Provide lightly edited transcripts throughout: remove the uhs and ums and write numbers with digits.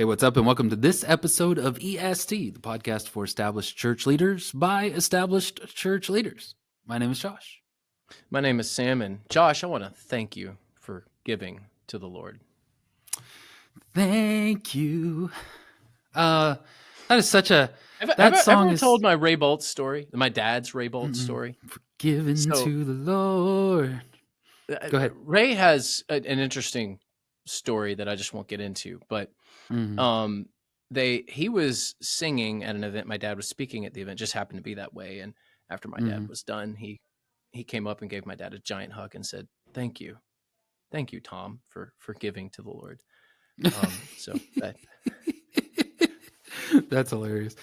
Hey, what's up, and welcome to this episode of EST, the podcast for established church leaders by established church leaders. My name is Josh. My name is Sam, and Josh, I want to thank you for giving to the Lord. Thank you. That is such a... Have that I song ever is... told my Ray Boltz story, my dad's Ray Boltz story? Given So, to the Lord. Go ahead. Ray has an interesting story that I just won't get into, but he was singing at an event. My dad was speaking at the event, just happened to be that way. And after my dad was done, he came up and gave my dad a giant hug and said, "Thank you, Tom, for giving to the Lord." So that. That's hilarious.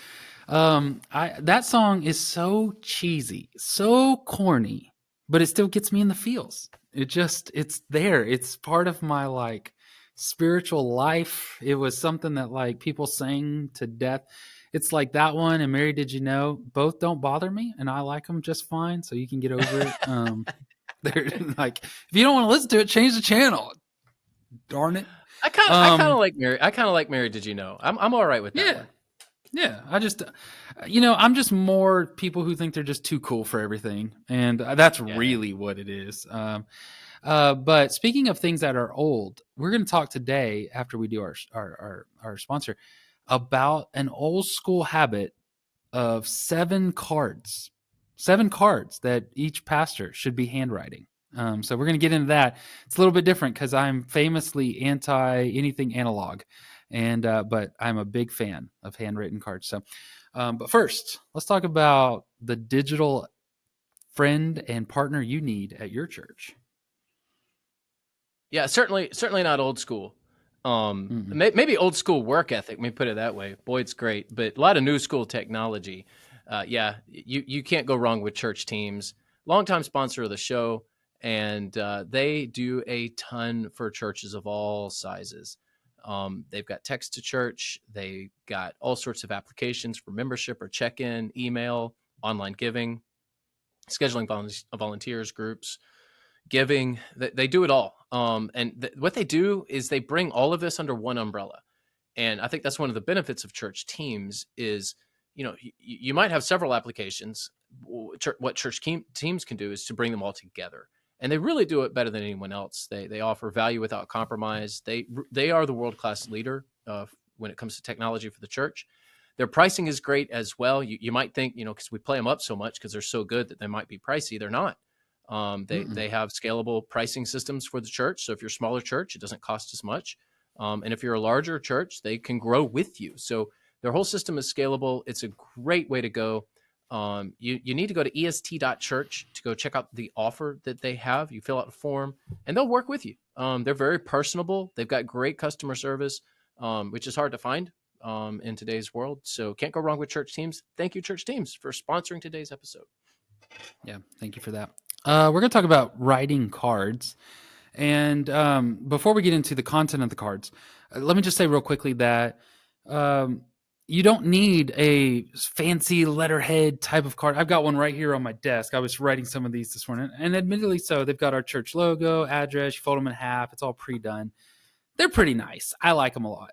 That song is so cheesy, so corny, but it still gets me in the feels. It's there. It's part of my spiritual life. It was something that people sang to death. It's like that one and Mary Did You Know, both don't bother me and I like them just fine. So you can get over it. They're if you don't want to listen to it, change the channel. Darn it. I kind of like Mary. I kind of like Mary. Did you know? I'm all right with that one. Yeah. I just, I'm just more people who think they're just too cool for everything, and that's really what it is. But speaking of things that are old, we're going to talk today after we do our sponsor about an old school habit of 7 cards that each pastor should be handwriting. So we're going to get into that. It's a little bit different because I'm famously anti anything analog, but I'm a big fan of handwritten cards. So, but first, let's talk about the digital friend and partner you need at your church. Yeah, certainly not old school. Maybe old school work ethic. Let me put it that way. Boy, it's great, but a lot of new school technology. You can't go wrong with church teams. Longtime sponsor of the show. And they do a ton for churches of all sizes. They've got text to church. They got all sorts of applications for membership or check-in, email, online giving, scheduling volunteers, groups, giving. They do it all. What they do is they bring all of this under one umbrella. And I think that's one of the benefits of church teams is, you might have several applications. What church teams can do is to bring them all together. And they really do it better than anyone else. They offer value without compromise. They are the world-class leader when it comes to technology for the church. Their pricing is great as well. You might think, because we play them up so much because they're so good that they might be pricey. They're not. They have scalable pricing systems for the church. So if you're a smaller church, it doesn't cost as much. And if you're a larger church, they can grow with you. So their whole system is scalable. It's a great way to go. You need to go to est.church to go check out the offer that they have. You fill out a form and they'll work with you. They're very personable. They've got great customer service, which is hard to find in today's world. So can't go wrong with church teams. Thank you, church teams, for sponsoring today's episode. Yeah, thank you for that. We're going to talk about writing cards. And before we get into the content of the cards, let me just say real quickly that you don't need a fancy letterhead type of card. I've got one right here on my desk. I was writing some of these this morning, and admittedly so, they've got our church logo, address, you fold them in half. It's all pre-done. They're pretty nice. I like them a lot.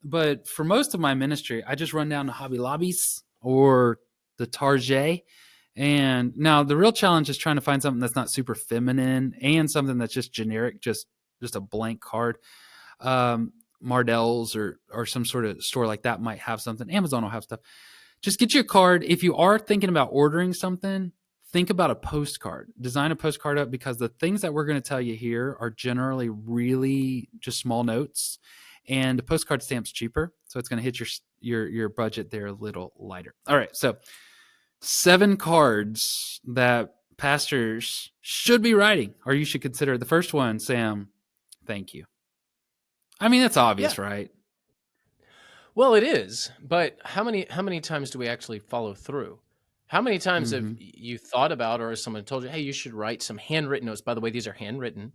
But for most of my ministry, I just run down to Hobby Lobbies or the Target. And now the real challenge is trying to find something that's not super feminine and something that's just generic, just a blank card. Mardell's or some sort of store like that might have something. Amazon will have stuff. Just get you a card. If you are thinking about ordering something, think about a postcard. Design a postcard up, because the things that we're going to tell you here are generally really just small notes, and the postcard stamp's cheaper, so it's going to hit your budget there a little lighter. All right, so 7 cards that pastors should be writing, or you should consider. The first one, Sam, thank you. I mean, that's obvious, right? Well, it is, but how many times do we actually follow through? How many times have you thought about, or has someone told you, hey, you should write some handwritten notes? By the way, these are handwritten,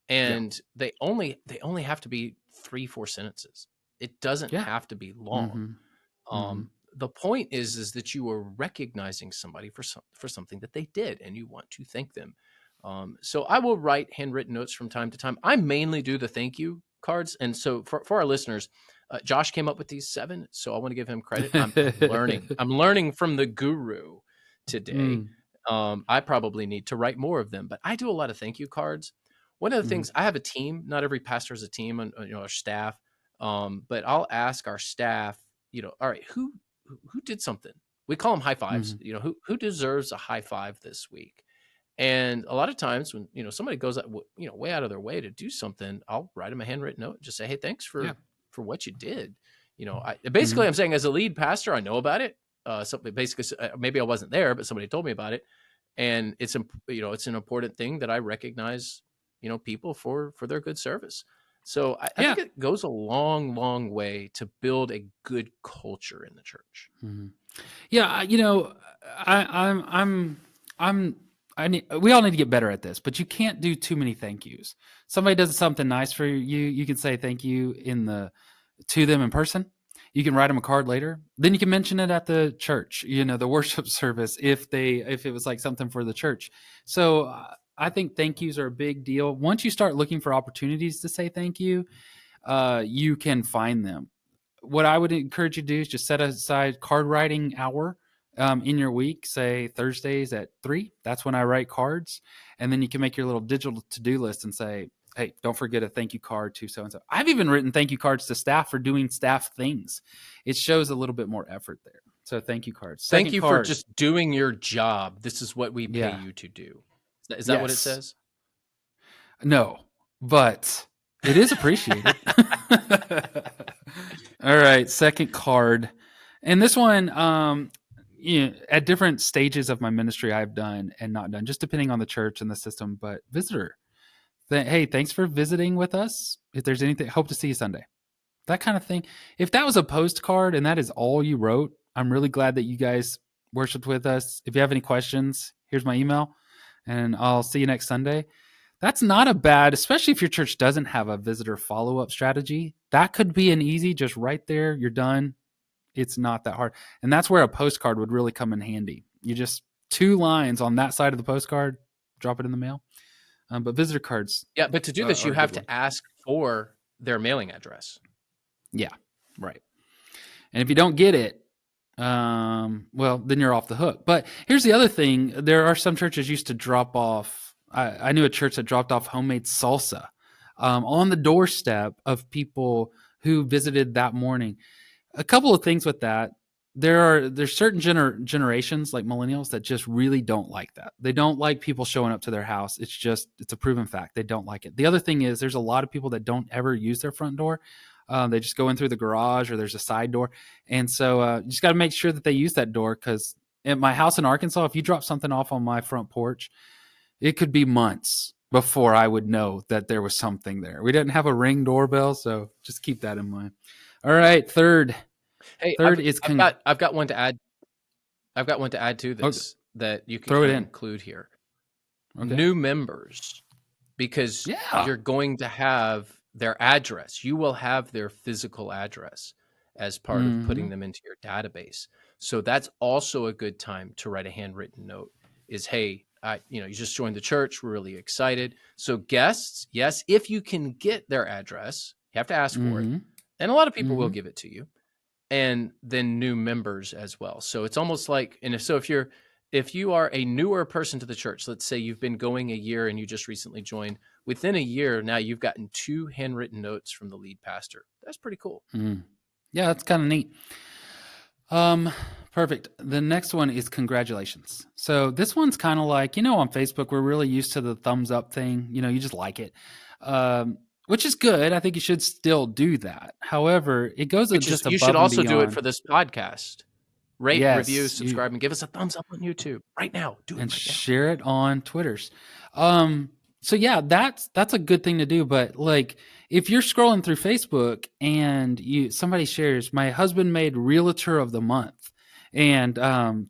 and they only have to be 3-4 sentences. It doesn't have to be long. The point is that you are recognizing somebody for something that they did, and you want to thank them. So I will write handwritten notes from time to time. I mainly do the thank you cards, and so for our listeners, Josh came up with these 7, so I want to give him credit. I'm learning. I'm learning from the guru today. Mm, I probably need to write more of them, but I do a lot of thank you cards. One of the mhm, things, I have a team. Not every pastor has a team, and our staff. But I'll ask our staff, all right, who did something? We call them high fives. mhm. Who deserves a high five this week? And a lot of times when somebody goes way out of their way to do something, I'll write them a handwritten note, and just say, hey, thanks Yeah. for what you did. Mhm. Basically I'm saying, as a lead pastor, I know about it. Something basically, maybe I wasn't there, but somebody told me about it, and it's an important thing that I recognize people for their good service. So I Yeah. think it goes a long, long way to build a good culture in the church. Mhm. Yeah, I'm I need we all need to get better at this, but you can't do too many thank yous. Somebody does something nice for you, you can say thank you to them in person. You can write them a card later. Then you can mention it at the church, the worship service if it was like something for the church. So I think thank yous are a big deal. Once you start looking for opportunities to say thank you, you can find them. What I would encourage you to do is just set aside card writing hour in your week, say Thursdays at 3. That's when I write cards. And then you can make your little digital to-do list and say, hey, don't forget a thank you card to so-and-so. I've even written thank you cards to staff for doing staff things. It shows a little bit more effort there. So thank you cards. Thank Second you for card. just doing your job. This is what we pay Yeah. you to do. Is that what it Yes. says? No, but it is appreciated. All right, second card. And this one, at different stages of my ministry, I've done and not done, just depending on the church and the system. But visitor, hey, thanks for visiting with us. If there's anything, hope to see you Sunday. That kind of thing. If that was a postcard and that is all you wrote, I'm really glad that you guys worshiped with us. If you have any questions, here's my email, and I'll see you next Sunday. That's not a bad, especially if your church doesn't have a visitor follow up strategy. That could be an easy, just right there, you're done. It's not that hard. And that's where a postcard would really come in handy. You just 2 lines on that side of the postcard, drop it in the mail. But visitor cards Yeah, but to do this, are you a good have one. to ask for their mailing address. Yeah, right. And if you don't get it, well, then you're off the hook. But here's the other thing: there are some churches used to drop off. I knew a church that dropped off homemade salsa on the doorstep of people who visited that morning. A couple of things with that. There's certain generations like millennials that just really don't like that. They don't like people showing up to their house. It's a proven fact. They don't like it. The other thing is there's a lot of people that don't ever use their front door. They just go in through the garage or there's a side door. And so you just got to make sure that they use that door, because at my house in Arkansas, if you drop something off on my front porch, it could be months before I would know that there was something there. We didn't have a Ring doorbell, so just keep that in mind. All right, third Hey, Third is I've got one to add. I've got one to add to okay, this that you can throw it kind of in. include here. Okay. New members, because Yeah. you're going to have their address. You will have their physical address as part of putting Mm-hmm. them into your database. So that's also a good time to write a handwritten note. Is, hey, you just joined the church. We're really excited. So guests, yes, if you can get their address, you have to ask for it, Mm-hmm. and a lot of people will Mm-hmm. give it to you. And then new members as well. So it's almost like, and if you are a newer person to the church, let's say you've been going a year and you just recently joined, within a year now you've gotten 2 handwritten notes from the lead pastor. That's pretty cool. Mm. Yeah, that's kind of neat. Um, Perfect. The next one is congratulations. So this one's kind of like, on Facebook, we're really used to the thumbs up thing. You just like it, which is good. I think you should still do that. However, it goes Which is, just you should above and also do it beyond. for this podcast. Rate, review, Yes, subscribe, and give us a thumbs up on YouTube right now. Do it and right now. share it on Twitters. So yeah, that's a good thing to do. But like, if you're scrolling through Facebook and somebody shares, my husband made Realtor of the Month, and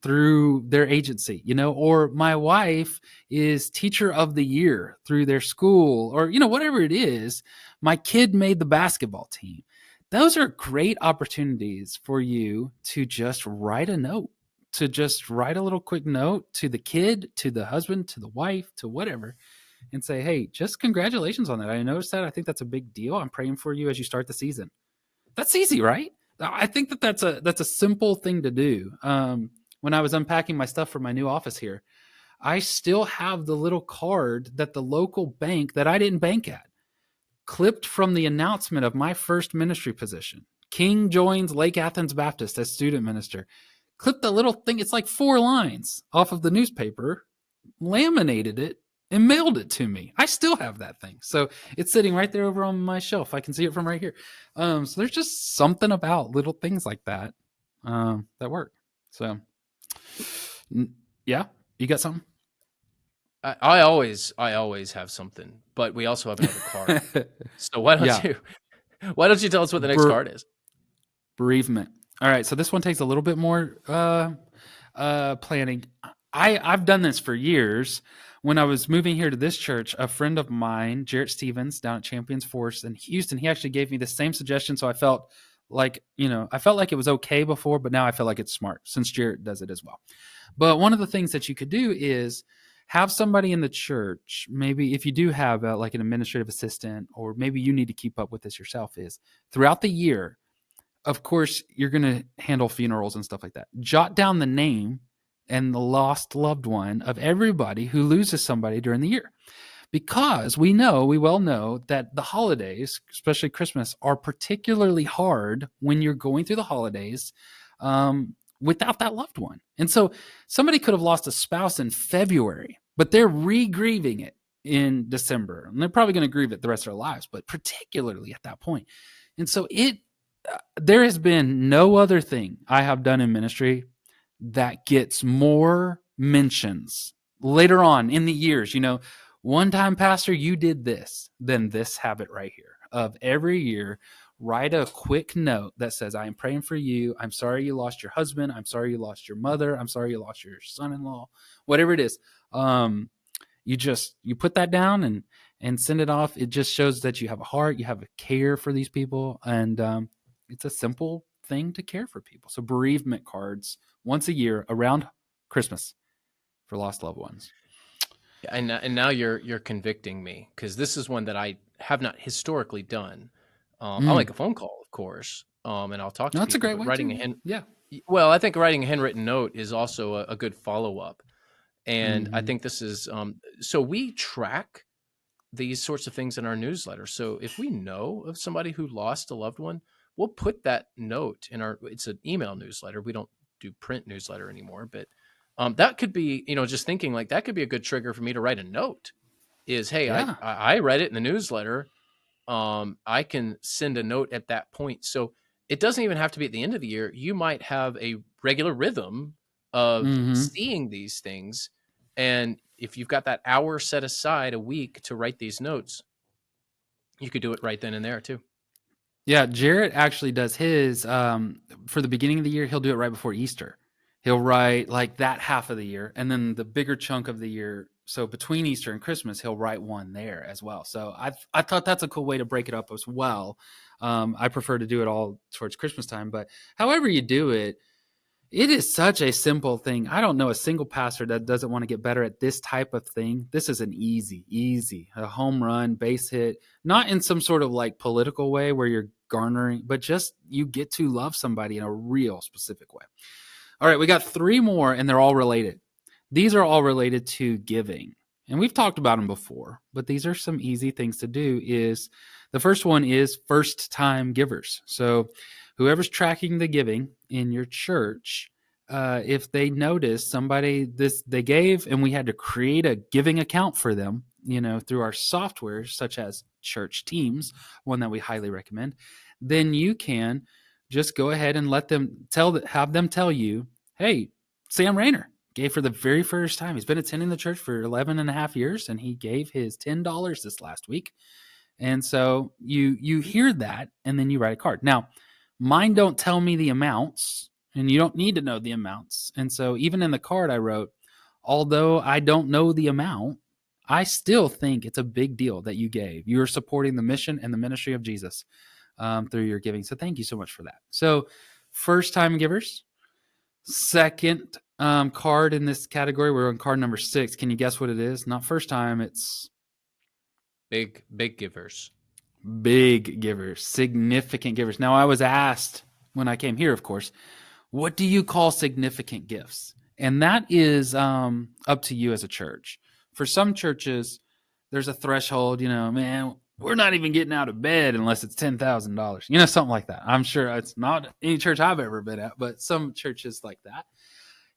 through their agency, or my wife is Teacher of the Year through their school, or whatever it is, my kid made the basketball team. Those are great opportunities for you to just write a note, to just write a little quick note to the kid, to the husband, to the wife, to whatever, and say, hey, just congratulations on that. I noticed that. I think that's a big deal. I'm praying for you as you start the season. That's easy, right? I think that's a simple thing to do. When I was unpacking my stuff for my new office here, I still have the little card that the local bank that I didn't bank at clipped from the announcement of my first ministry position. King joins Lake Athens Baptist as student minister. Clipped the little thing, it's like 4 lines off of the newspaper, laminated it, and mailed it to me. I still have that thing. So it's sitting right there over on my shelf. I can see it from right here. So there's just something about little things like that that work. So, yeah, you got something? I always have something, but we also have another card. So why don't Yeah. you why don't you tell us what the next card is? Bereavement. All right, so this one takes a little bit more planning. I've done this for years. When I was moving here to this church, a friend of mine, Jarrett Stevens, down at Champions Force in Houston, he actually gave me the same suggestion. So I felt like, I felt like it was okay before, but now I feel like it's smart since Jarrett does it as well. But one of the things that you could do is have somebody in the church, maybe if you do have like an administrative assistant, or maybe you need to keep up with this yourself, is throughout the year, of course, you're going to handle funerals and stuff like that. Jot down the name and the lost loved one of everybody who loses somebody during the year. Because we well know that the holidays, especially Christmas, are particularly hard when you're going through the holidays without that loved one. And so somebody could have lost a spouse in February, but they're re-grieving it in December. And they're probably going to grieve it the rest of their lives, but particularly at that point. And so there has been no other thing I have done in ministry that gets more mentions later on in the years. One time, Pastor, you did this, than this habit right here of every year. Write a quick note that says, I am praying for you. I'm sorry you lost your husband. I'm sorry you lost your mother. I'm sorry you lost your son-in-law, whatever it is. You put that down and send it off. It just shows that you have a heart, you have a care for these people, and it's a simple thing to care for people. So bereavement cards once a year around Christmas for lost loved ones. And now you're convicting me, because this is one that I have not historically done. I'll make a phone call, of course, and I'll talk No, to that's a people. great But way too. Yeah. well, I think writing a handwritten note is also a good follow up. And I Mm-hmm. think this is so we track these sorts of things in our newsletter. So if we know of somebody who lost a loved one, we'll put that note in our. It's an email newsletter. We don't do print newsletter anymore, but that could be, just thinking like that could be a good trigger for me to write a note. Is, hey, Yeah. I read it in the newsletter. I can send a note at that point. So it doesn't even have to be at the end of the year. You might have a regular rhythm of Mm-hmm. seeing these things. And if you've got that hour set aside a week to write these notes, you could do it right then and there too. Yeah, Jarrett actually does his for the beginning of the year. He'll do it right before Easter. He'll write like that half of the year, and then the bigger chunk of the year. So between Easter and Christmas, he'll write one there as well. So I thought that's a cool way to break it up as well. I prefer to do it all towards Christmas time, but however you do it, it is such a simple thing. I don't know a single pastor that doesn't want to get better at this type of thing. This is an a home run, base hit, not in some sort of like political way where you're garnering, but just you get to love somebody in a real specific way. All right, we got 3 more and they're all related. These are all related to giving. And we've talked about them before, but these are some easy things to do. Is the first one is first time givers. So whoever's tracking the giving in your church, if they notice somebody they gave and we had to create a giving account for them, through our software such as Church Teams, one that we highly recommend, then you can just go ahead and have them tell you, hey, Sam Rayner gave for the very first time. He's been attending the church for 11 and a half years, and he gave his $10 this last week. And so you hear that, and then you write a card. Now, mine don't tell me the amounts, and you don't need to know the amounts. And so even in the card I wrote, although I don't know the amount, I still think it's a big deal that you gave. You're supporting the mission and the ministry of Jesus through your giving. So thank you so much for that. So first time givers. Second card in this category, we're on card number 6. Can you guess what it is? Not first time, it's Big givers. big givers, significant givers. Now, I was asked when I came here, of course, what do you call significant gifts? And that is up to you as a church. For some churches, there's a threshold, man, we're not even getting out of bed unless it's $10,000, something like that. I'm sure it's not any church I've ever been at, but some churches like that.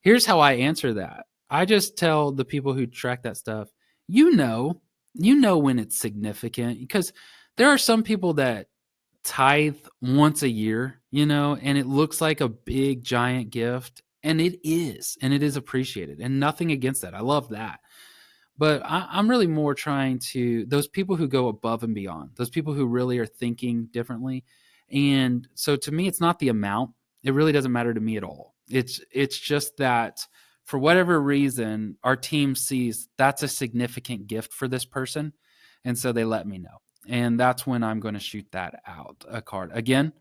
Here's how I answer that. I just tell the people who track that stuff, you know when it's significant, because there are some people that tithe once a year, and it looks like a big giant gift, and it is appreciated, and nothing against that. I love that. But I'm really more trying to, those people who go above and beyond, those people who really are thinking differently. And so to me, it's not the amount. It really doesn't matter to me at all. It's just that for whatever reason, our team sees that's a significant gift for this person. And so they let me know. And that's when I'm going to shoot that out, a card. Again,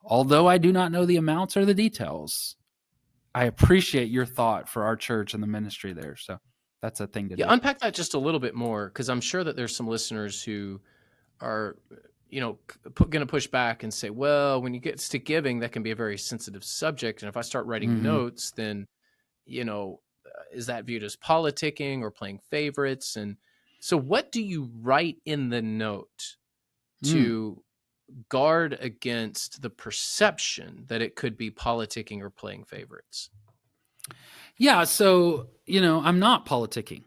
although I do not know the amounts or the details, I appreciate your thought for our church and the ministry there. So that's a thing to do. Unpack that just a little bit more, because I'm sure that there's some listeners who are, going to push back and say, well, when you get to giving, that can be a very sensitive subject. And if I start writing notes, then, is that viewed as politicking or playing favorites? And so what do you write in the note to guard against the perception that it could be politicking or playing favorites? Yeah, so I'm not politicking.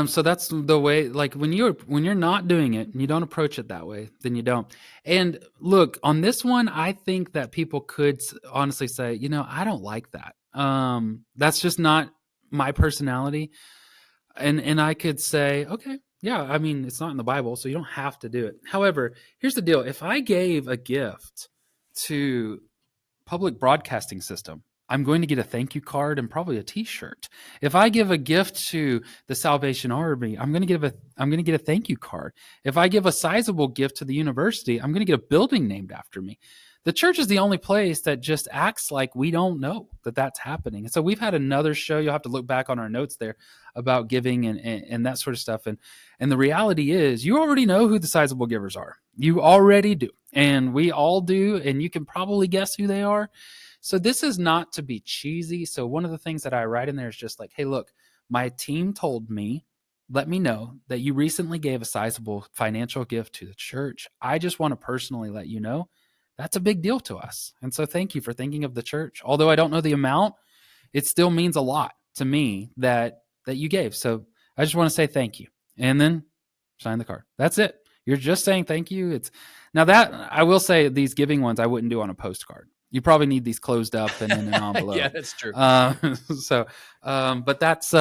So that's the way. Like when you're not doing it and you don't approach it that way, then you don't. And look, on this one, I think that people could honestly say, I don't like that. That's just not my personality. And I could say, okay, yeah, I mean, it's not in the Bible, so you don't have to do it. However, here's the deal: if I gave a gift to public broadcasting system, I'm going to get a thank you card and probably a t-shirt. If I give a gift to the Salvation Army, I'm going to get a thank you card. If I give a sizable gift to the university, I'm going to get a building named after me. The church is the only place that just acts like we don't know that that's happening. And so we've had another show, you'll have to look back on our notes there, about giving and that sort of stuff. And the reality is you already know who the sizable givers are. You already do. And we all do. And you can probably guess who they are. So this is not to be cheesy. So one of the things that I write in there is just like, hey, look, my team told me, let me know that you recently gave a sizable financial gift to the church. I just want to personally let you know that's a big deal to us. And so thank you for thinking of the church. Although I don't know the amount, it still means a lot to me that you gave. So I just want to say thank you. And then sign the card. That's it. You're just saying thank you. It's now that I will say these giving ones I wouldn't do on a postcard. You probably need these closed up and in an envelope. Yeah, that's true. But that's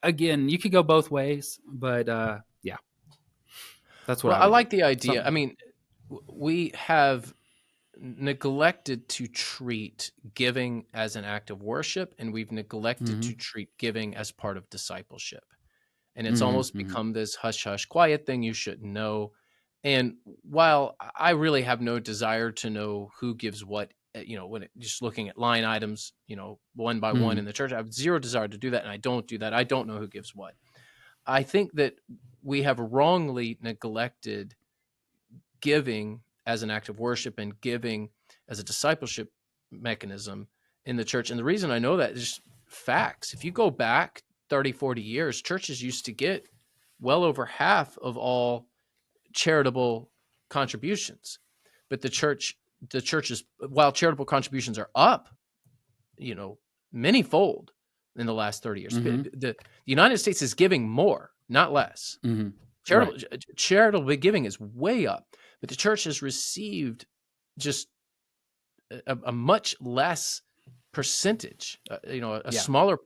again, you could go both ways, but yeah, that's what I like the idea. I mean, we have neglected to treat giving as an act of worship, and we've neglected to treat giving as part of discipleship. And it's almost become this hush hush quiet thing you shouldn't know. And while I really have no desire to know who gives what, when just looking at line items, one by one in the church, I have zero desire to do that. And I don't do that. I don't know who gives what. I think that we have wrongly neglected giving as an act of worship and giving as a discipleship mechanism in the church. And the reason I know that is just facts. If you go back 30, 40 years, churches used to get well over half of all charitable contributions. But the churches, while charitable contributions are up, manyfold in the last 30 years, the United States is giving more, not less. Charitable giving is way up, but the church has received just a much less percentage, a smaller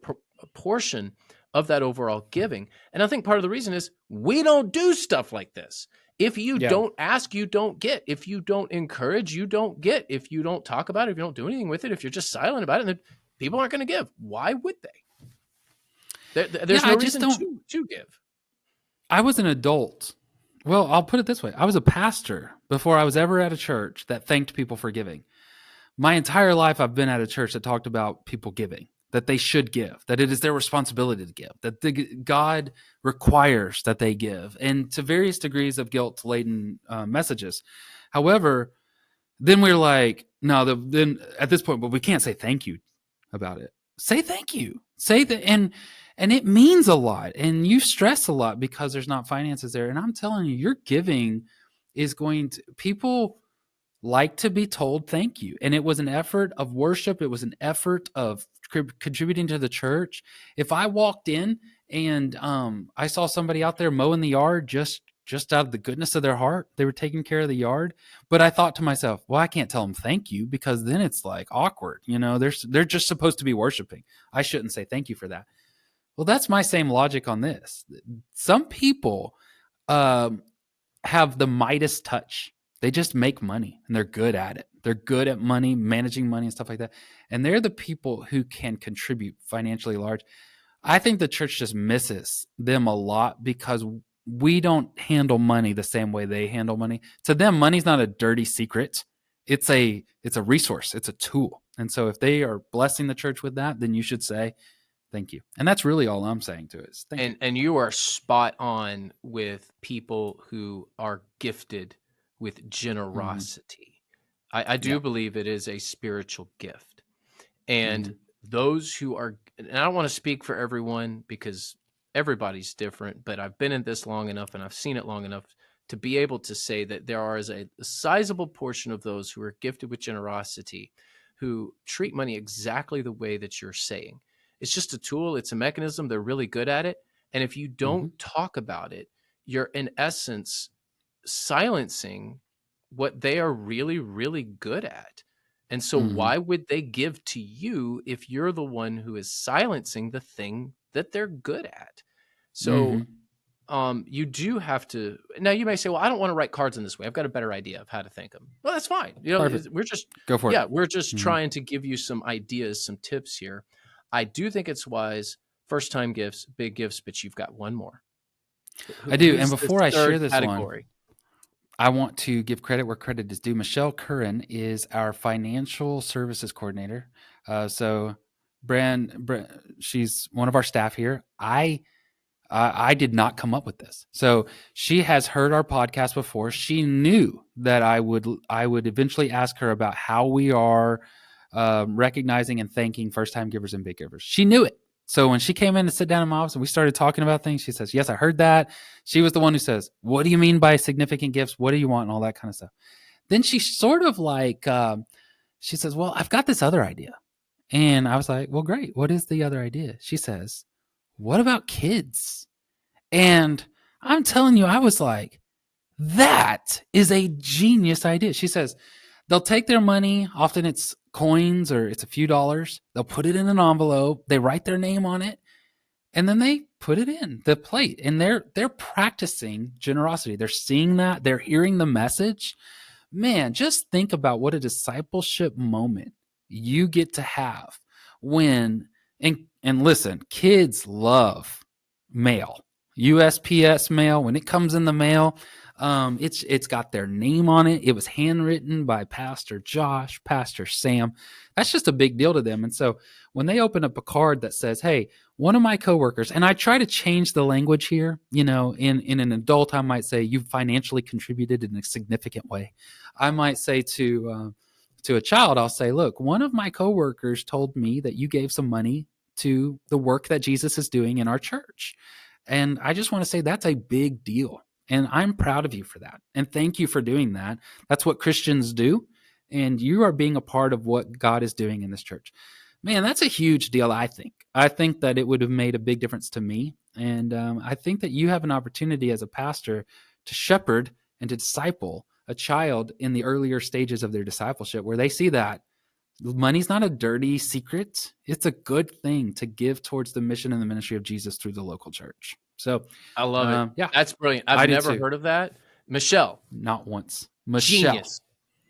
portion of that overall giving. And I think part of the reason is we don't do stuff like this. If you don't ask, you don't get. If you don't encourage, you don't get. If you don't talk about it, if you don't do anything with it, if you're just silent about it, then people aren't going to give. Why would they? There's no reason to give. I was an adult. Well, I'll put it this way. I was a pastor before I was ever at a church that thanked people for giving. My entire life, I've been at a church that talked about people giving. that they should give, that it is their responsibility to give, that God requires that they give, and to various degrees of guilt-laden messages. However, then we're like, no, then at this point, but we can't say thank you about it. Say thank you. Say that, and it means a lot, and you stress a lot because there's not finances there. And I'm telling you, your giving is going to, people like to be told thank you. And it was an effort of worship. It was an effort of contributing to the church. If I walked in and I saw somebody out there mowing the yard just out of the goodness of their heart, they were taking care of the yard. But I thought to myself, well, I can't tell them thank you because then it's like awkward. They're just supposed to be worshiping. I shouldn't say thank you for that. Well, that's my same logic on this. Some people have the Midas touch. They just make money and they're good at it. They're good at money, managing money and stuff like that. And they're the people who can contribute financially large. I think the church just misses them a lot because we don't handle money the same way they handle money. To them, money's not a dirty secret. It's a resource. It's a tool. And so if they are blessing the church with that, then you should say, thank you. And that's really all I'm saying to it. Is thank you. And you are spot on with people who are gifted with generosity. I do believe it is a spiritual gift. And those who are, and I don't want to speak for everyone because everybody's different, but I've been in this long enough and I've seen it long enough to be able to say that there is a sizable portion of those who are gifted with generosity who treat money exactly the way that you're saying. It's just a tool. It's a mechanism. They're really good at it. And if you don't talk about it, you're in essence silencing what they are really, really good at. And so why would they give to you if you're the one who is silencing the thing that they're good at? So you do have to. Now you may say, well, I don't want to write cards in this way. I've got a better idea of how to thank them. Well, that's fine. Perfect. We're just go for it. We're just trying to give you some ideas, some tips here. I do think it's wise. First time gifts, big gifts, but you've got one more. I do. And before I share this category? I want to give credit where credit is due. Michelle Curran is our financial services coordinator. So she's one of our staff here. I did not come up with this. So she has heard our podcast before. She knew that I would eventually ask her about how we are recognizing and thanking first-time givers and big givers. She knew it. So when she came in to sit down in my office and we started talking about things, she says, yes, I heard that. She was the one who says, what do you mean by significant gifts? What do you want? And all that kind of stuff. Then she sort of like, she says, well, I've got this other idea. And I was like, well, great. What is the other idea? She says, what about kids? And I'm telling you, I was like, that is a genius idea. She says, they'll take their money. Often it's coins or it's a few dollars. They'll put it in an envelope. They write their name on it. And then they put it in the plate. And they're practicing generosity. They're seeing that. They're hearing the message. Man, just think about what a discipleship moment you get to have when, and listen, kids love mail. USPS mail, when it comes in the mail, it's got their name on it. It was handwritten by Pastor Josh, Pastor Sam. That's just a big deal to them. And so when they open up a card that says, hey, one of my coworkers, and I try to change the language here, in an adult, I might say you financially contributed in a significant way. I might say to a child, I'll say, look, one of my coworkers told me that you gave some money to the work that Jesus is doing in our church. And I just want to say that's a big deal. And I'm proud of you for that. And thank you for doing that. That's what Christians do. And you are being a part of what God is doing in this church. Man, that's a huge deal, I think. I think that it would have made a big difference to me. And I think that you have an opportunity as a pastor to shepherd and to disciple a child in the earlier stages of their discipleship where they see that money's not a dirty secret. It's a good thing to give towards the mission and the ministry of Jesus through the local church. So I love it. Yeah, that's brilliant. I've never heard of that. Michelle, not once. Michelle, genius.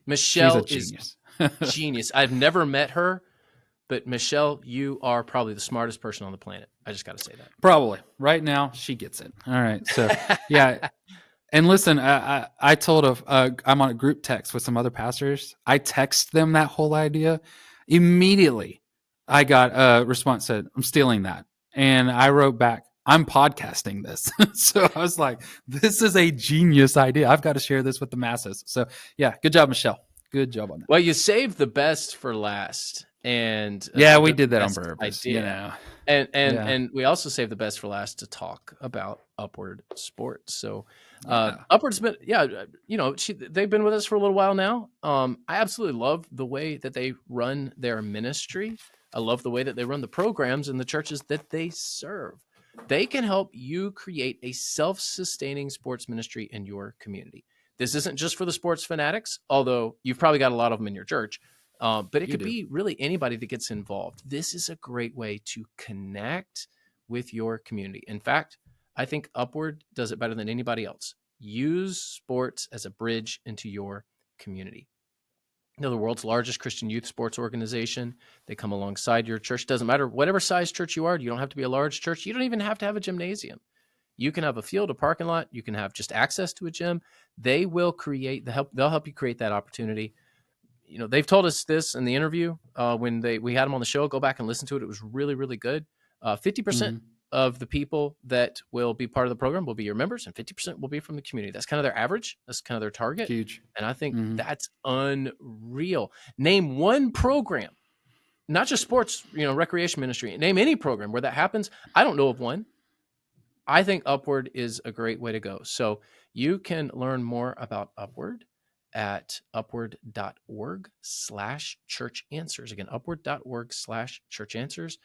Michelle she's a genius. is genius. I've never met her, but Michelle, you are probably the smartest person on the planet. I just got to say that. Probably right now she gets it. All right. So yeah. And listen, I told I'm on a group text with some other pastors. I text them that whole idea immediately. I got a response said, I'm stealing that. And I wrote back, I'm podcasting this. So I was like, this is a genius idea. I've got to share this with the masses. So yeah, good job, Michelle. Good job on that. Well, you saved the best for last, and yeah, we the did that on best purpose. idea. You know, And we also saved the best for last to talk about Upward Sports. So yeah. Upward's been, they've been with us for a little while now. I absolutely love the way that they run their ministry. I love the way that they run the programs in the churches that they serve. They can help you create a self-sustaining sports ministry in your community. This isn't just for the sports fanatics, although you've probably got a lot of them in your church. But it could be really anybody that gets involved. This is a great way to connect with your community. In fact, I think Upward does it better than anybody else. Use sports as a bridge into your community. They're the world's largest Christian youth sports organization. They come alongside your church. Doesn't matter whatever size church you are. You don't have to be a large church. You don't even have to have a gymnasium. You can have a field, a parking lot. You can have just access to a gym. They will they'll help you create that opportunity. They've told us this in the interview when we had them on the show. Go back and listen to it. It was really, really good. 50% of the people that will be part of the program will be your members, and 50% will be from the community. That's kind of their average. That's kind of their target. Huge. And I think that's unreal. Name one program, not just sports, recreation ministry. Name any program where that happens. I don't know of one. I think Upward is a great way to go. So you can learn more about Upward at upward.org/church answers. Again, upward.org/church answers.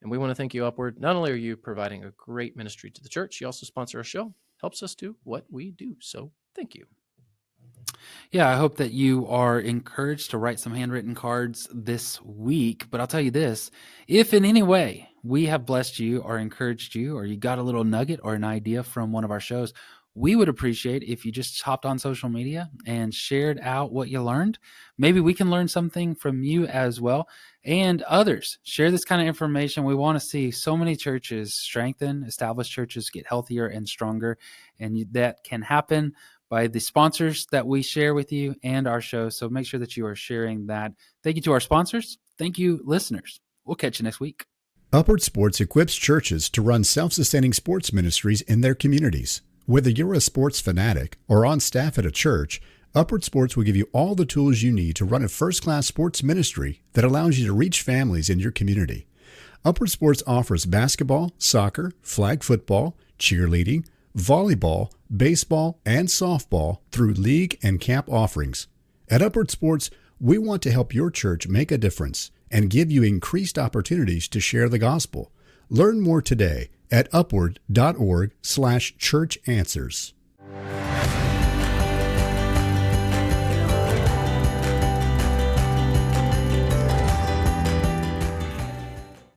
And we want to thank you, Upward. Not only are you providing a great ministry to the church, you also sponsor our show, helps us do what we do. So thank you. Yeah, I hope that you are encouraged to write some handwritten cards this week. But I'll tell you this, if in any way we have blessed you or encouraged you, or you got a little nugget or an idea from one of our shows, we would appreciate if you just hopped on social media and shared out what you learned. Maybe we can learn something from you as well, and others. Share this kind of information. We want to see so many churches strengthen, established churches get healthier and stronger, and that can happen by the sponsors that we share with you and our show. So make sure that you are sharing that. Thank you to our sponsors. Thank you, listeners. We'll catch you next week. Upward Sports equips churches to run self-sustaining sports ministries in their communities. Whether you're a sports fanatic or on staff at a church, Upward Sports will give you all the tools you need to run a first-class sports ministry that allows you to reach families in your community. Upward Sports offers basketball, soccer, flag football, cheerleading, volleyball, baseball, and softball through league and camp offerings. At Upward Sports, we want to help your church make a difference and give you increased opportunities to share the gospel. Learn more today at upward.org/church answers.